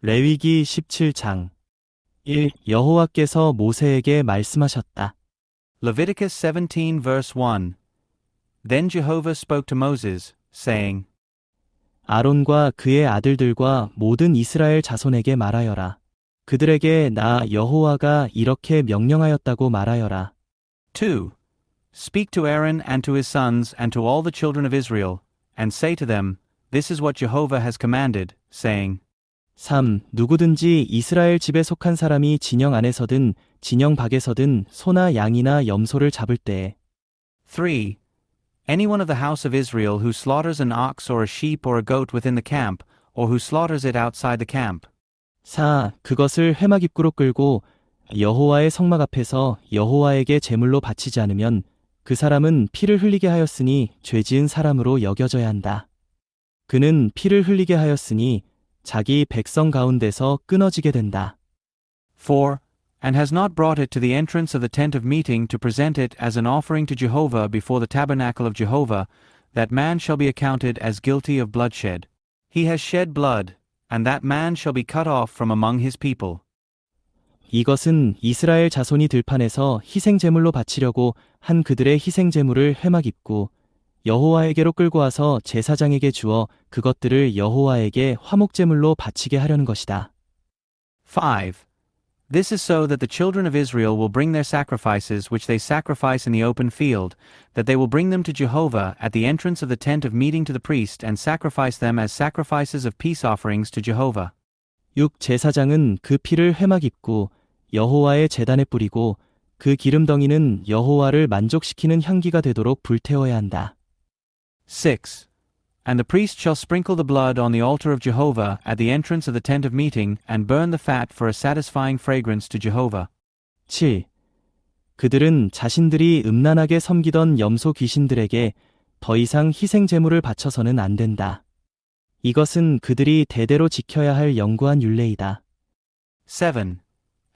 레위기 17장 1. 여호와께서 모세에게 말씀하셨다. Leviticus 17 verse 1. Then Jehovah spoke to Moses, saying, 아론과 그의 아들들과 모든 이스라엘 자손에게 말하여라. 그들에게 나 여호와가 이렇게 명령하였다고 말하여라. 2. Speak to Aaron and to his sons and to all the children of Israel, and say to them, This is what Jehovah has commanded, saying, 3. 누구든지 이스라엘 집에 속한 사람이 진영 안에서든 진영 밖에서든 소나 양이나 염소를 잡을 때에 3. Anyone of the house of Israel who slaughters an ox or a sheep or a goat within the camp, or who slaughters it outside the camp. 4. 그것을 회막입구로 끌고 여호와의 성막 앞에서 여호와에게 제물로 바치지 않으면 그 사람은 피를 흘리게 하였으니 죄지은 사람으로 여겨져야 한다. 그는 피를 흘리게 하였으니 자기 백성 가운데서 끊어지게 된다. 4. And has not brought it to the entrance of the tent of meeting to present it as an offering to Jehovah before the tabernacle of Jehovah, that man shall be accounted as guilty of bloodshed. He has shed blood, and that man shall be cut off from among his people. 이것은 이스라엘 자손이 들판에서 희생제물로 바치려고 한 그들의 희생제물을 회막 입고 여호와에게로 끌고 와서 제사장에게 주어 그것들을 여호와에게 화목제물로 바치게 하려는 것이다. 5. This is so that the children of Israel will bring their sacrifices which they sacrifice in the open field, that they will bring them to Jehovah at the entrance of the tent of meeting to the priest and sacrifice them as sacrifices of peace offerings to Jehovah. 6. 제사장은 그 피를 회막 입고 여호와의 제단에 뿌리고 그 기름덩이는 여호와를 만족시키는 향기가 되도록 불태워야 한다. 6. And the priest shall sprinkle the blood on the altar of Jehovah at the entrance of the tent of meeting, and burn the fat for a satisfying fragrance to Jehovah. 7. 그들은 자신들이 음란하게 섬기던 염소 귀신들에게 더 이상 희생 제물을 바쳐서는 안 된다. 이것은 그들이 대대로 지켜야 할 영구한 율례이다. 7.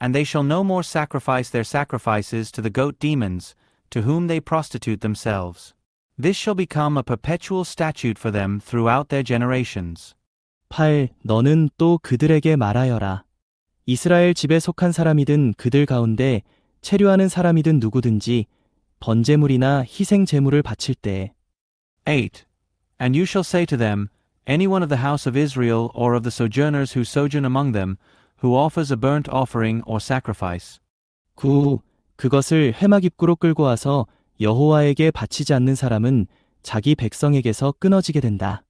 And they shall no more sacrifice their sacrifices to the goat demons, to whom they prostitute themselves. This shall become a perpetual statute for them throughout their generations. 8. 너는 또 그들에게 말하여라. 이스라엘 집에 속한 사람이든 그들 가운데 체류하는 사람이든 누구든지 번제물이나 희생 제물을 바칠 때에 8. And you shall say to them, Any one of the house of Israel or of the sojourners who sojourn among them, who offers a burnt offering or sacrifice. 9. 그것을 회막 입구로 끌고 와서 여호와에게 바치지 않는 사람은 자기 백성에게서 끊어지게 된다.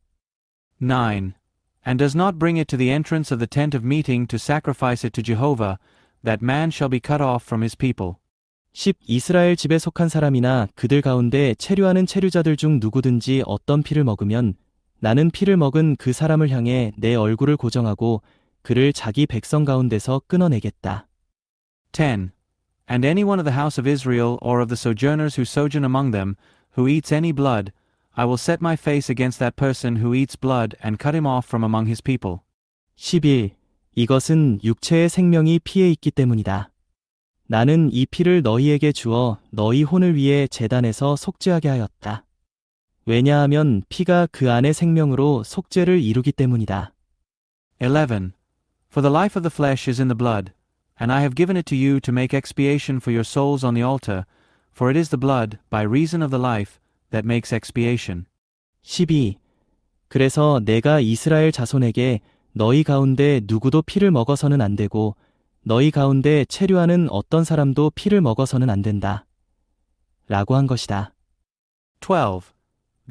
9. And does not bring it to the entrance of the tent of meeting to sacrifice it to Jehovah, that man shall be cut off from his people. 10. 이스라엘 집에 속한 사람이나 그들 가운데 체류하는 체류자들 중 누구든지 어떤 피를 먹으면 나는 피를 먹은 그 사람을 향해 내 얼굴을 고정하고 그를 자기 백성 가운데서 끊어내겠다. 10. And any one of the house of Israel or of the sojourners who sojourn among them, who eats any blood, I will set my face against that person who eats blood and cut him off from among his people. 11. 이것은 육체의 생명이 피에 있기 때문이다. 나는 이 피를 너희에게 주어 너희 혼을 위해 제단에서 속죄하게 하였다. 왜냐하면 피가 그 안의 생명으로 속죄를 이루기 때문이다. 11. For the life of the flesh is in the blood, and I have given it to you to make expiation for your souls on the altar, for it is the blood, by reason of the life, that makes expiation. 12. 그래서 내가 이스라엘 자손에게 너희 가운데 누구도 피를 먹어서는 안 되고 너희 가운데 체류하는 어떤 사람도 피를 먹어서는 안 된다. 라고 한 것이다. 12.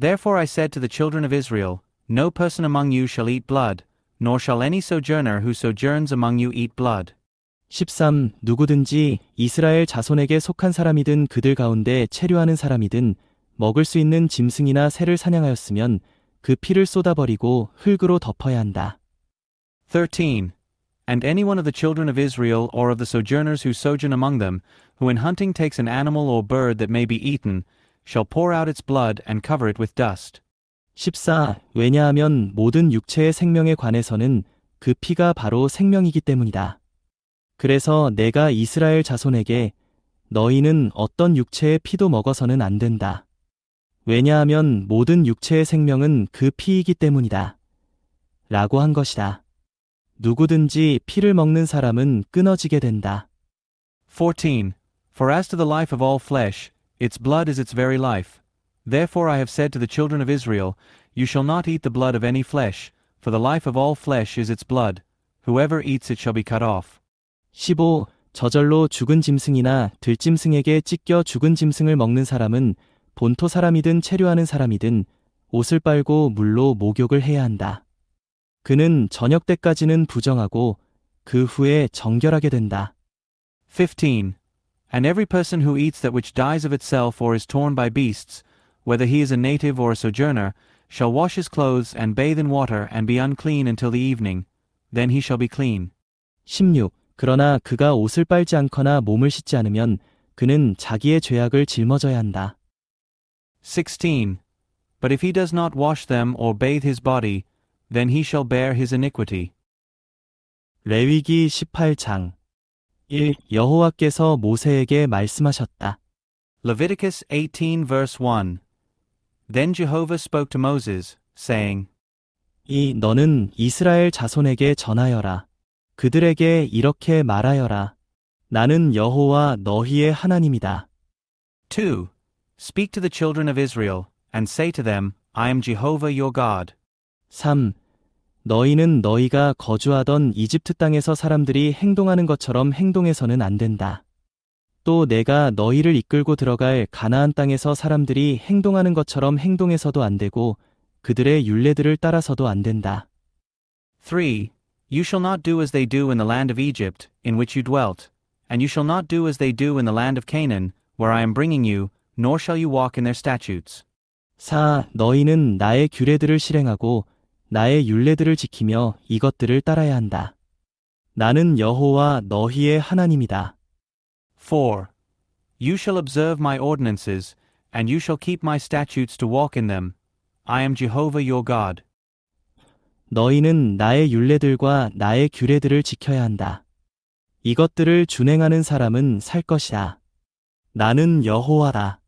Therefore I said to the children of Israel, No person among you shall eat blood, nor shall any sojourner who sojourns among you eat blood. 13. 누구든지 이스라엘 자손에게 속한 사람이든 그들 가운데 체류하는 사람이든 먹을 수 있는 짐승이나 새를 사냥하였으면 그 피를 쏟아버리고 흙으로 덮어야 한다. 13. And any one of the children of Israel or of the sojourners who sojourn among them, who in hunting takes an animal or bird that may be eaten, shall pour out its blood and cover it with dust. 14. 왜냐하면 모든 육체의 생명에 관해서는 그 피가 바로 생명이기 때문이다. 그래서 내가 이스라엘 자손에게 너희는 어떤 육체의 피도 먹어서는 안 된다. 왜냐하면 모든 육체의 생명은 그 피이기 때문이다. 라고 한 것이다. 누구든지 피를 먹는 사람은 끊어지게 된다. 14. For as to the life of all flesh, its blood is its very life. Therefore I have said to the children of Israel, You shall not eat the blood of any flesh, for the life of all flesh is its blood. Whoever eats it shall be cut off. 15. 저절로 죽은 짐승이나 들짐승에게 찢겨 죽은 짐승을 먹는 사람은 본토 사람이든 체류하는 사람이든 옷을 빨고 물로 목욕을 해야 한다. 그는 저녁 때까지는 부정하고 그 후에 정결하게 된다. 15. And every person who eats that which dies of itself or is torn by beasts, whether he is a native or a sojourner, shall wash his clothes and bathe in water and be unclean until the evening. Then he shall be clean. 16. 그러나 그가 옷을 빨지 않거나 몸을 씻지 않으면 그는 자기의 죄악을 짊어져야 한다. 16. But if he does not wash them or bathe his body, then he shall bear his iniquity. 레위기 18장 1. 여호와께서 모세에게 말씀하셨다. Leviticus 18 verse 1. Then Jehovah spoke to Moses, saying, 2. 너는 이스라엘 자손에게 전하여라. 그들에게 이렇게 말하여라. 나는 여호와 너희의 하나님이다. 2. Speak to the children of Israel, and say to them, I am Jehovah your God. 3. 너희는 너희가 거주하던 이집트 땅에서 사람들이 행동하는 것처럼 행동해서는 안 된다. 또 내가 너희를 이끌고 들어갈 가나안 땅에서 사람들이 행동하는 것처럼 행동해서도 안 되고 그들의 율례들을 따라서도 안 된다. 3. You shall not do as they do in the land of Egypt, in which you dwelt, and you shall not do as they do in the land of Canaan, where I am bringing you, nor shall you walk in their statutes. 4. 너희는 나의 규례들을 실행하고 나의 율례들을 지키며 이것들을 따라야 한다. 나는 여호와 너희의 하나님이다. 4. You shall observe my ordinances, and you shall keep my statutes to walk in them. I am Jehovah your God. 너희는 나의 율례들과 나의 규례들을 지켜야 한다. 이것들을 준행하는 사람은 살 것이다. 나는 여호와다.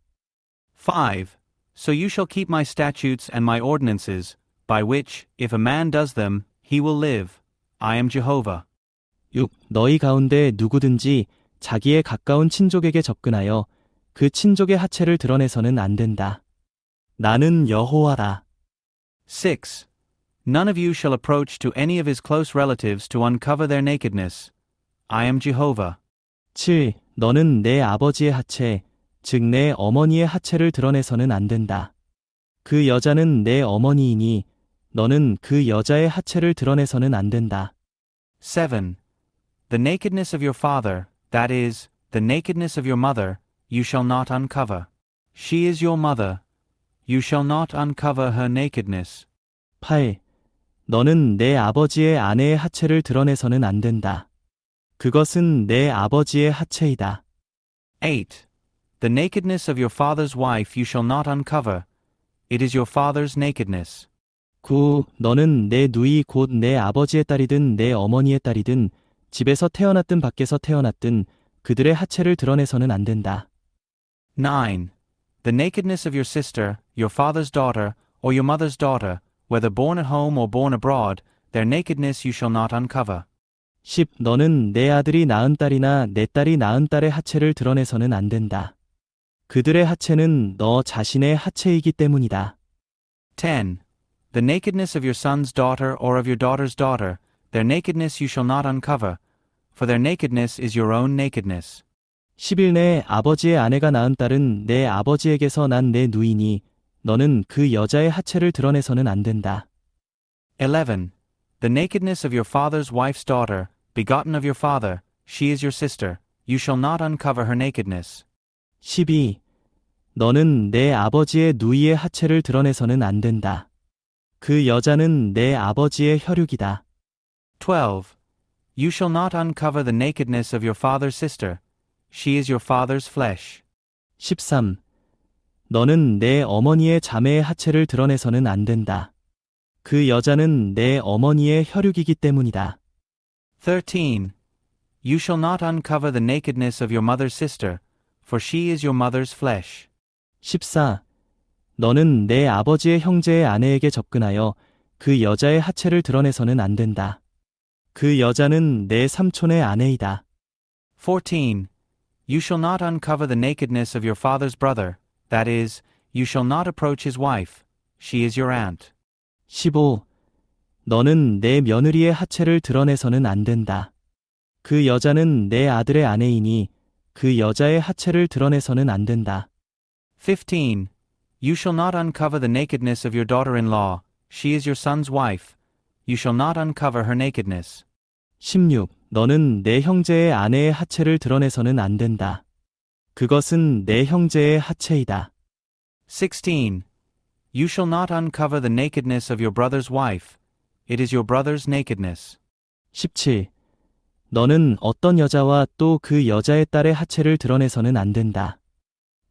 5. So you shall keep my statutes and my ordinances, by which, if a man does them, he will live. I am Jehovah. 6. 너희 가운데 누구든지 자기의 가까운 친족에게 접근하여 그 친족의 하체를 드러내서는 안 된다. 나는 여호와다. 6. None of you shall approach to any of his close relatives to uncover their nakedness. I am Jehovah. 7. 너는 내 아버지의 하체, 즉 내 어머니의 하체를 드러내서는 안 된다. 그 여자는 내 어머니이니 너는 그 여자의 하체를 드러내서는 안 된다. 7. The nakedness of your father, that is, the nakedness of your mother, you shall not uncover. She is your mother. You shall not uncover her nakedness. 8. 너는 내 아버지의 아내의 하체를 드러내서는 안 된다. 그것은 내 아버지의 하체이다. 8. The nakedness of your father's wife you shall not uncover. It is your father's nakedness. 9. 너는 내 누이 곧 내 아버지의 딸이든 내 어머니의 딸이든 집에서 태어났든 밖에서 태어났든 그들의 하체를 드러내서는 안 된다. 9. The nakedness of your sister, your father's daughter, or your mother's daughter, whether born at home or born abroad, their nakedness you shall not uncover. 10. 너는 내 아들이 낳은 딸이나 내 딸이 낳은 딸의 하체를 드러내서는 안 된다. 그들의 하체는 너 자신의 하체이기 때문이다. 10. The nakedness of your son's daughter or of your daughter's daughter, their nakedness you shall not uncover, for their nakedness is your own nakedness. 11. 내 아버지의 아내가 낳은 딸은 내 아버지에게서 난 내 누이니 너는 그 여자의 하체를 드러내서는 안 된다. 11. The nakedness of your father's wife's daughter, begotten of your father, she is your sister, you shall not uncover her nakedness. 12. 너는 내 아버지의 누이의 하체를 드러내서는 안 된다. 그 여자는 내 아버지의 혈육이다. 12. You shall not uncover the nakedness of your father's sister, she is your father's flesh. 13. 너는 내 어머니의 자매의 하체를 드러내서는 안 된다. 그 여자는 내 어머니의 혈육이기 때문이다. 13. You shall not uncover the nakedness of your mother's sister, for she is your mother's flesh. 14. 너는 내 아버지의 형제의 아내에게 접근하여 그 여자의 하체를 드러내서는 안 된다. 그 여자는 내 삼촌의 아내이다. 14. You shall not uncover the nakedness of your father's brother, that is, you shall not approach his wife. She is your aunt. 15. 너는 내 며느리의 하체를 드러내서는 안 된다. 그 여자는 내 아들의 아내이니 그 여자의 하체를 드러내서는 안 된다. 15. You shall not uncover the nakedness of your daughter-in-law. She is your son's wife. You shall not uncover her nakedness. 16. 너는 내 형제의 아내의 하체를 드러내서는 안 된다. 그것은 내 형제의 하체이다. 16. You shall not uncover the nakedness of your brother's wife. It is your brother's nakedness. 17. 너는 어떤 여자와 또 그 여자의 딸의 하체를 드러내서는 안 된다.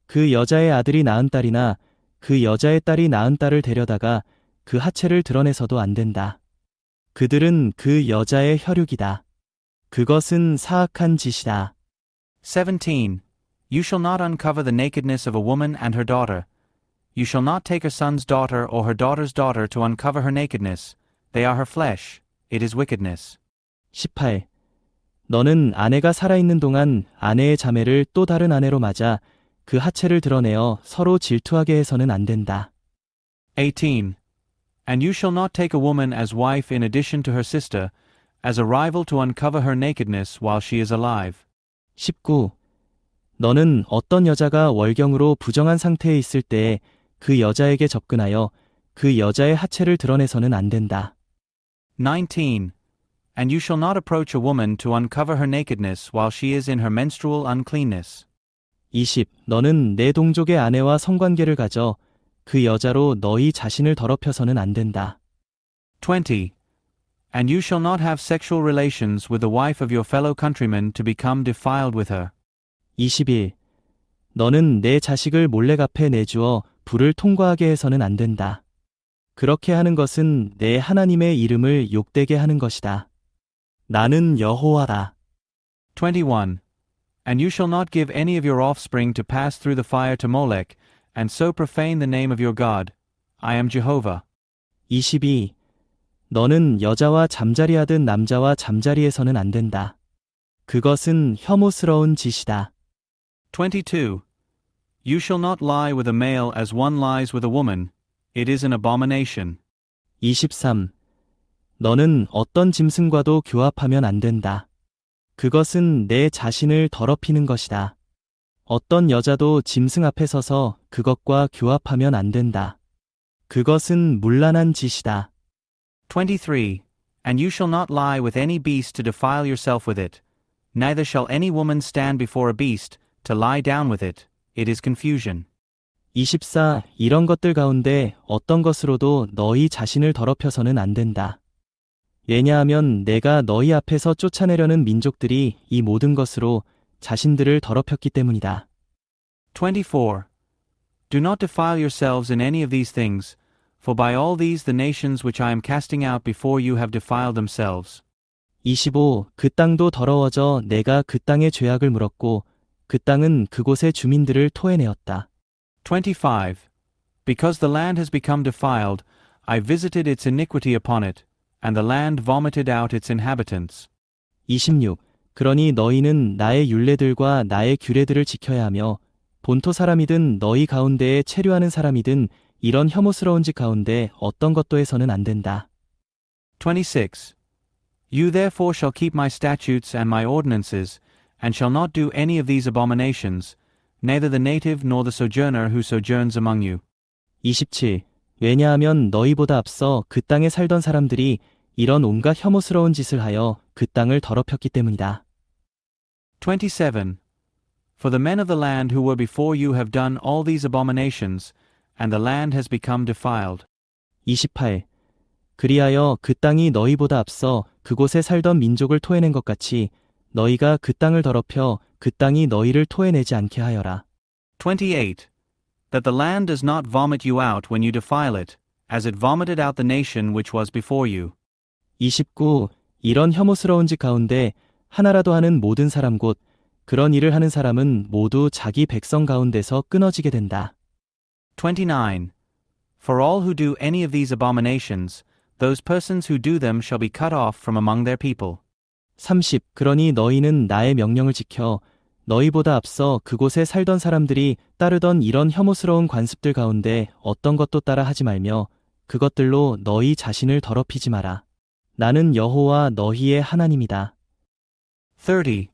그 여자의 아들이 낳은 딸이나 그 여자의 딸이 낳은 딸을 데려다가 그 하체를 드러내서도 안 된다. 그들은 그 여자의 혈육이다. 그것은 사악한 짓이다. 17. You shall not uncover the nakedness of a woman and her daughter. You shall not take her son's daughter or her daughter's daughter to uncover her nakedness. They are her flesh. It is wickedness. 18. 너는 아내가 살아있는 동안 아내의 자매를 또 다른 아내로 맞아 그 하체를 드러내어 서로 질투하게 해서는 안 된다. 18. And you shall not take a woman as wife in addition to her sister, as a rival to uncover her nakedness while she is alive. 19. 너는 어떤 여자가 월경으로 부정한 상태에 있을 때에 그 여자에게 접근하여 그 여자의 하체를 드러내서는 안 된다. 19. And you shall not approach a woman to uncover her nakedness while she is in her menstrual uncleanness. 20. 너는 내 동족의 아내와 성관계를 가져 그 여자로 너희 자신을 더럽혀서는 안 된다. 20. And you shall not have sexual relations with the wife of your fellow countrymen to become defiled with her. 21. 너는 내 자식을 몰래갚에 내주어 불을 통과하게 해서는 안 된다. 그렇게 하는 것은 내 하나님의 이름을 욕되게 하는 것이다. 나는 여호와다. 21. And you shall not give any of your offspring to pass through the fire to Molech, and so profane the name of your God. I am Jehovah. 22. 너는 여자와 잠자리하든 남자와 잠자리해서는 안 된다. 그것은 혐오스러운 짓이다. 22. You shall not lie with a male as one lies with a woman. It is an abomination. 23. 너는 어떤 짐승과도 교합하면 안 된다. 그것은 내 자신을 더럽히는 것이다. 어떤 여자도 짐승 앞에 서서 그것과 교합하면 안 된다. 그것은 문란한 짓이다. 23. And you shall not lie with any beast to defile yourself with it. Neither shall any woman stand before a beast to lie down with it. It is confusion. 24. 이런 것들 가운데 어떤 것으로도 너희 자신을 더럽혀서는 안 된다. 왜냐하면 내가 너희 앞에서 쫓아내려는 민족들이 이 모든 것으로 자신들을 더럽혔기 때문이다. 24. Do not defile yourselves in any of these things, for by all these the nations which I am casting out before you have defiled themselves. 25. 그 땅도 더러워져 내가 그 땅에 죄악을 물었고 그 땅은 그곳의 주민들을 토해내었다. 25. Because the land has become defiled, I visited its iniquity upon it, and the land vomited out its inhabitants. 26. 그러니 너희는 나의 율례들과 나의 규례들을 지켜야 하며 본토 사람이든 너희 가운데에 체류하는 사람이든 이런 혐오스러운 짓 가운데 어떤 것도 해서는 안 된다. 26. You therefore shall keep my statutes and my ordinances, and shall not do any of these abominations, neither the native nor the sojourner who sojourns among you. 27. 왜냐하면 너희보다 앞서 그 땅에 살던 사람들이 이런 온갖 혐오스러운 짓을 하여 그 땅을 더럽혔기 때문이다. 27. For the men of the land who were before you have done all these abominations, and the land has become defiled. 28. 그리하여 그 땅이 너희보다 앞서 그곳에 살던 민족을 토해낸 것 같이 너희가 그 땅을 더럽혀 그 땅이 너희를 토해내지 않게 하여라. 28. That the land does not vomit you out when you defile it, as it vomited out the nation which was before you. 29. 이런 혐오스러운 짓 가운데 하나라도 하는 모든 사람 곧 그런 일을 하는 사람은 모두 자기 백성 가운데서 끊어지게 된다. 29. For all who do any of these abominations, those persons who do them shall be cut off from among their people. 30. 그러니 너희는 나의 명령을 지켜 너희보다 앞서 그곳에 살던 사람들이 따르던 이런 혐오스러운 관습들 가운데 어떤 것도 따라 하지 말며 그것들로 너희 자신을 더럽히지 마라. 나는 여호와 너희의 하나님이다. 30.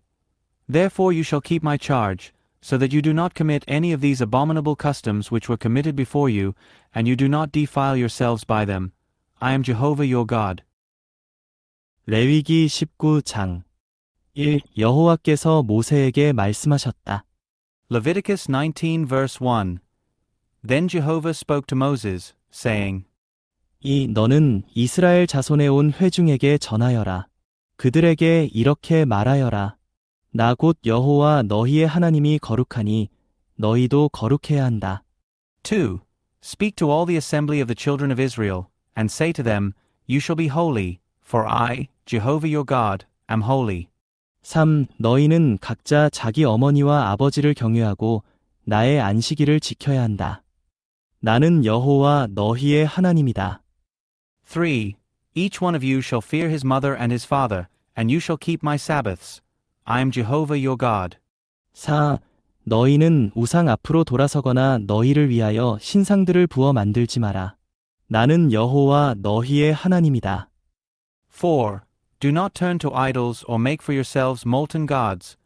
Therefore you shall keep my charge, so that you do not commit any of these abominable customs which were committed before you, and you do not defile yourselves by them. I am Jehovah your God. 레위기 19장 1. 여호와께서 모세에게 말씀하셨다. Leviticus 19 verse 1. Then Jehovah spoke to Moses, saying, 2. 너는 이스라엘 자손에 온 회중에게 전하여라. 그들에게 이렇게 말하여라. 나 곧 여호와 너희의 하나님이 거룩하니 너희도 거룩해야 한다. 2. Speak to all the assembly of the children of Israel, and say to them, You shall be holy, for I, Jehovah your God, am holy. 3. 너희는 각자 자기 어머니와 아버지를 경외하고 나의 안식일을 지켜야 한다. 나는 여호와 너희의 하나님이다. 3. Each one of you shall fear his mother and his father, and you shall keep my Sabbaths. I am Jehovah your God. 4. 너희는 우상 앞으로 돌아서거나 너희를 위하여 신상들을 부어 만들지 마라. 나는 여호와 너희의 하나님이다. 4. Do not turn to idols or make for yourselves molten gods.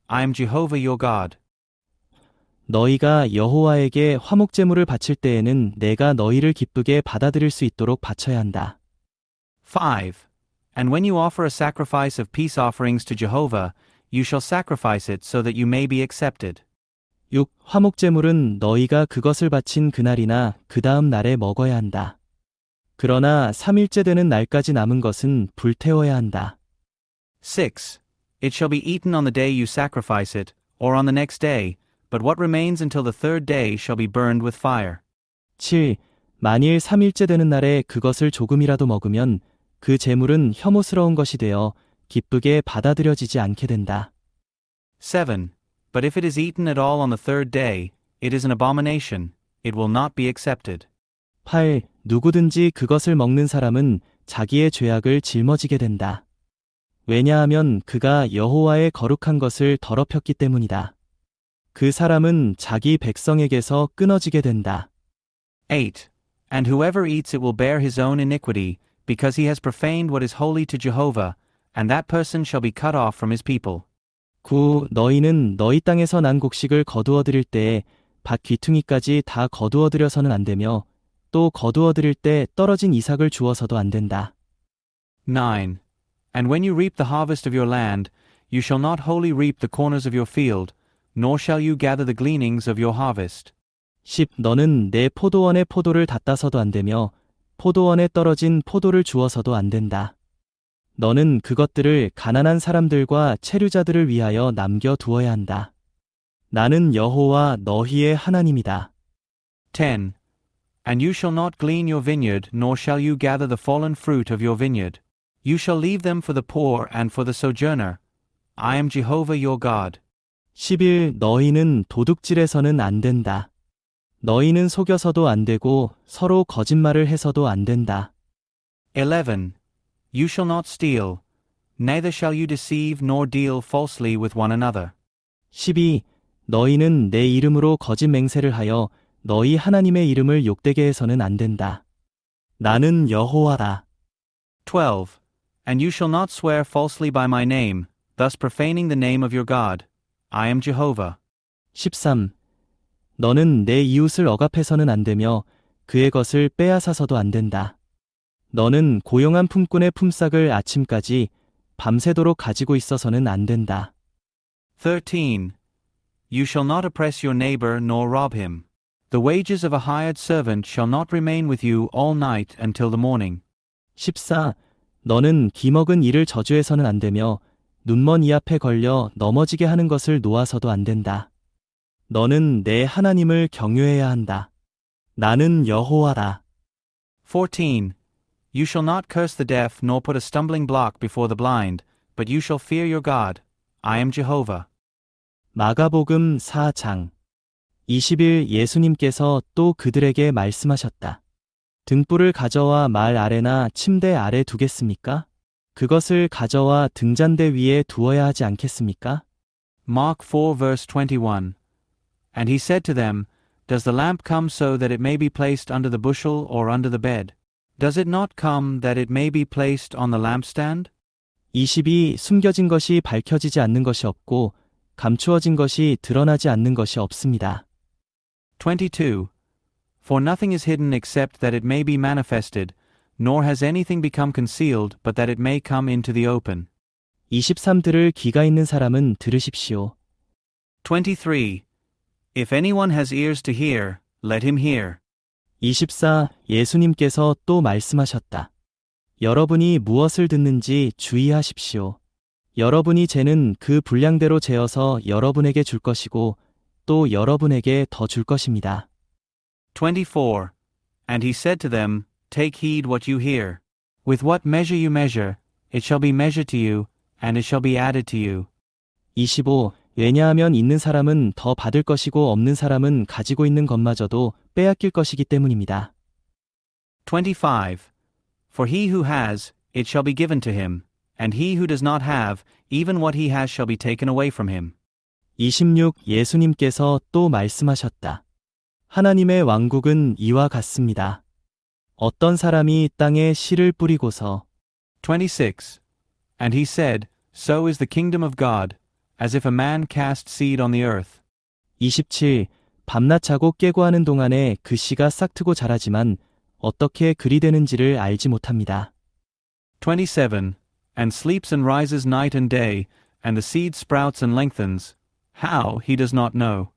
I am Jehovah your God. 너희가 여호와에게 화목제물을 바칠 때에는 내가 너희를 기쁘게 받아들일 수 있도록 바쳐야 한다. 5. And when you offer a sacrifice of peace offerings to Jehovah, you shall sacrifice it so that you may be accepted. 6. 화목제물은 너희가 그것을 바친 그날이나 그 다음 날에 먹어야 한다. 그러나 3일째 되는 날까지 남은 것은 불태워야 한다. 6. It shall be eaten on the day you sacrifice it, or on the next day, but what remains until the third day shall be burned with fire. 7. 만일 3일째 되는 날에 그것을 조금이라도 먹으면 그 제물은 혐오스러운 것이 되어 기쁘게 받아들여지지 않게 된다. 7. But if it is eaten at all on the third day, it is an abomination, it will not be accepted. 8. 누구든지 그것을 먹는 사람은 자기의 죄악을 짊어지게 된다. 왜냐하면 그가 여호와의 거룩한 것을 더럽혔기 때문이다. 그 사람은 자기 백성에게서 끊어지게 된다. 8. And whoever eats it will bear his own iniquity, because he has profaned what is holy to Jehovah, and that person shall be cut off from his people. 9. 너희는 너희 땅에서 난 곡식을 거두어 드릴 때에 밭 귀퉁이까지 다 거두어 드려서는 안 되며 또 거두어 드릴 때 떨어진 이삭을 주어서도 안 된다. 9. And when you reap the harvest of your land, you shall not wholly reap the corners of your field, nor shall you gather the gleanings of your harvest. 10. 너는 내 포도원의 포도를 다 따서도 안 되며 포도원에 떨어진 포도를 주어서도 안 된다. 너는 그것들을 가난한 사람들과 체류자들을 위하여 남겨 두어야 한다. 나는 여호와 너희의 하나님이다. 10. And you shall not glean your vineyard, nor shall you gather the fallen fruit of your vineyard. You shall leave them for the poor and for the sojourner. I am Jehovah your God. 11. 너희는 도둑질해서는 안 된다. 너희는 속여서도 안 되고 서로 거짓말을 해서도 안 된다. 11. You shall not steal, neither shall you deceive nor deal falsely with one another. 12. 너희는 내 이름으로 거짓 맹세를 하여 너희 하나님의 이름을 욕되게 해서는 안 된다. 나는 여호와다. 12. And you shall not swear falsely by my name, thus profaning the name of your God. I am Jehovah. 13. 너는 내 이웃을 억압해서는 안 되며 그의 것을 빼앗아서도 안 된다. 너는 고용한 품꾼의 품삯을 아침까지 밤새도록 가지고 있어서는 안 된다. 13. You shall not oppress your neighbor nor rob him. The wages of a hired servant shall not remain with you all night until the morning. 14. 너는 기먹은 이를 저주해서는 안 되며 눈먼 이 앞에 걸려 넘어지게 하는 것을 놓아서도 안 된다. 너는 내 하나님을 경외해야 한다. 나는 여호와다. 14. You shall not curse the deaf nor put a stumbling block before the blind, but you shall fear your God. I am Jehovah. 마가복음 4장 20일 예수님께서 또 그들에게 말씀하셨다. 등불을 가져와 말 아래나 침대 아래 두겠습니까? 그것을 가져와 등잔대 위에 두어야 하지 않겠습니까? Mark 4 verse 21. And he said to them, Does the lamp come so that it may be placed under the bushel or under the bed? Does it not come that it may be placed on the lampstand? 22. 숨겨진 것이 밝혀지지 않는 것이 없고 감추어진 것이 드러나지 않는 것이 없습니다. 22. For nothing is hidden except that it may be manifested, nor has anything become concealed but that it may come into the open. 23. 들을 귀가 있는 사람은 들으십시오. 23. If anyone has ears to hear, let him hear. 24. 예수님께서 또 말씀하셨다. 여러분이 무엇을 듣는지 주의하십시오. 여러분이 재는 그 분량대로 재어서 여러분에게 줄 것이고 또 여러분에게 더 줄 것입니다. 24. And he said to them, Take heed what you hear. With what measure you measure, it shall be measured to you, and it shall be added to you. 25. 왜냐하면 있는 사람은 더 받을 것이고 없는 사람은 가지고 있는 것마저도 빼앗길 것이기 때문입니다. 25. For he who has, it shall be given to him, and he who does not have, even what he has shall be taken away from him. 26. 예수님께서 또 말씀하셨다. 하나님의 왕국은 이와 같습니다. 어떤 사람이 땅에 씨를 뿌리고서 26. And he said, So is the kingdom of God, as if a man cast seed on the earth. 27. 밤낮 자고 깨고 하는 동안에 그 씨가 싹트고 자라지만 어떻게 그리 되는지를 알지 못합니다. 27. And sleeps and rises night and day, and the seed sprouts and lengthens. How, he does not know.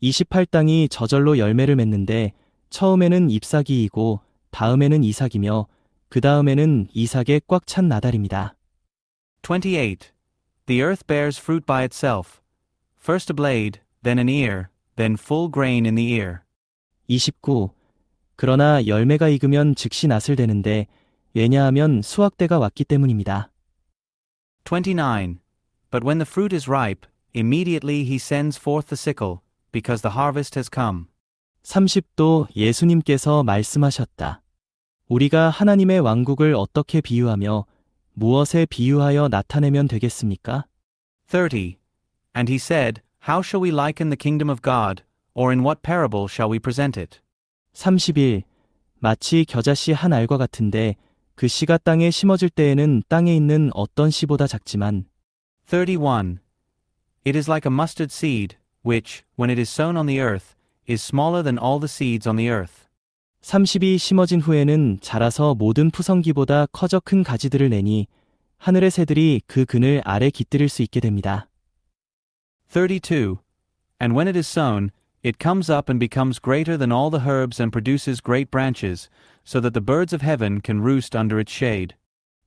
28. 땅이 저절로 열매를 맺는데 처음에는 잎사귀이고 다음에는 이삭이며 그 다음에는 이삭에 꽉 찬 나달입니다. 28. The earth bears fruit by itself. First a blade, then an ear, then full grain in the ear. 29. 그러나 열매가 익으면 즉시 낫을 대는데 왜냐하면 수확대가 왔기 때문입니다. 29. But when the fruit is ripe, immediately he sends forth the sickle, because the harvest has come. 30도 예수님께서 말씀하셨다. 우리가 하나님의 왕국을 어떻게 비유하며 무엇에 비유하여 나타내면 되겠습니까? 30. And he said, How shall we liken the kingdom of God, or in what parable shall we present it? 31. 마치 겨자씨 한 알과 같은데 그 씨가 땅에 심어질 때에는 땅에 있는 어떤 씨보다 작지만 31. It is like a mustard seed, which, when it is sown on the earth, is smaller than all the seeds on the earth. 32. 심어진 후에는 자라서 모든 푸성기보다 커져 큰 가지들을 내니 하늘의 새들이 그 그늘 아래 깃들일 수 있게 됩니다. 32. And when it is sown, it comes up and becomes greater than all the herbs and produces great branches, so that the birds of heaven can roost under its shade.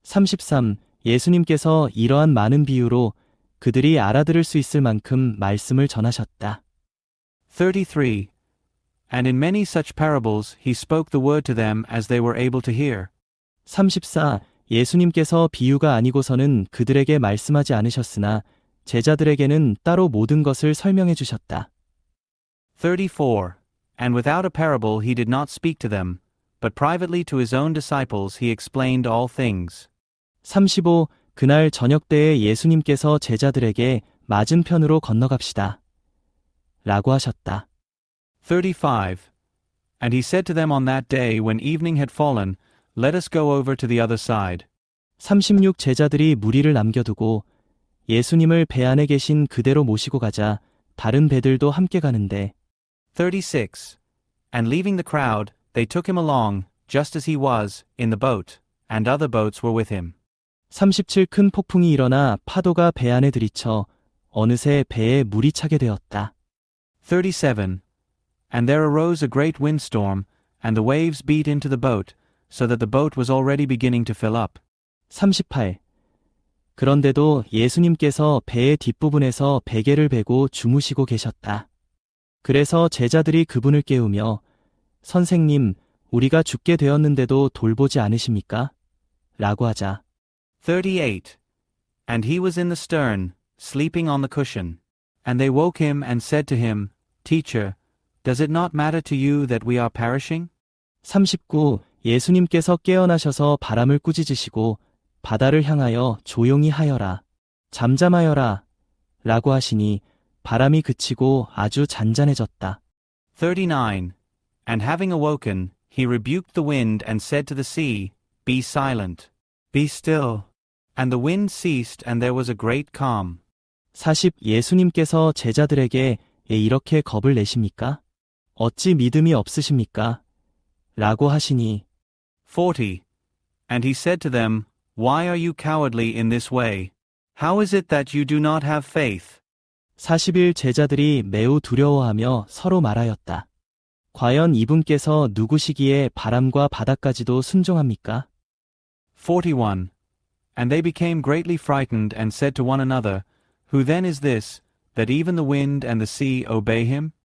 33. 예수님께서 이러한 많은 비유로 그들이 알아들을 수 있을 만큼 말씀을 전하셨다. 33. And in many such parables he spoke the word to them as they were able to hear. 34. 예수님께서 비유가 아니고서는 그들에게 말씀하지 않으셨으나 제자들에게는 따로 모든 것을 설명해 주셨다. 34. And without a parable he did not speak to them, but privately to his own disciples he explained all things. 35. 그날 저녁 때에 예수님께서 제자들에게 맞은편으로 건너갑시다. 라고 하셨다. 35. And he said to them on that day when evening had fallen, Let us go over to the other side. 36. 제자들이 무리를 남겨두고 예수님을 배 안에 계신 그대로 모시고 가자 다른 배들도 함께 가는데 36. And leaving the crowd, they took him along, just as he was, in the boat, and other boats were with him. 37. 큰 폭풍이 일어나 파도가 배 안에 들이쳐 어느새 배에 물이 차게 되었다. 37. And there arose a great windstorm, and the waves beat into the boat, so that the boat was already beginning to fill up. 38. 그런데도 예수님께서 배의 뒷부분에서 베개를 베고 주무시고 계셨다. 그래서 제자들이 그분을 깨우며 선생님, 우리가 죽게 되었는데도 돌보지 않으십니까? 라고 하자. 38. And he was in the stern, sleeping on the cushion. And they woke him and said to him, Teacher, does it not matter to you that we are perishing? 39. 예수님께서 깨어나셔서 바람을 꾸짖으시고 바다를 향하여 조용히 하여라, 잠잠하여라 라고 하시니 바람이 그치고 아주 잔잔해졌다. 39. And having awoken, he rebuked the wind and said to the sea, Be silent. Be still. And the wind ceased and there was a great calm. 40. 예수님께서 제자들에게 이렇게 겁을 내십니까? 어찌 믿음이 없으십니까? 라고 하시니 40. And he said to them, Why are you cowardly in this way? How is it that you do not have faith? 41. 제자들이 매우 두려워하며 서로 말하였다. 과연 이분께서 누구시기에 바람과 바다까지도 순종합니까? 41. And they became greatly frightened and said to one another, Who then is this, that even the wind and the sea obey him?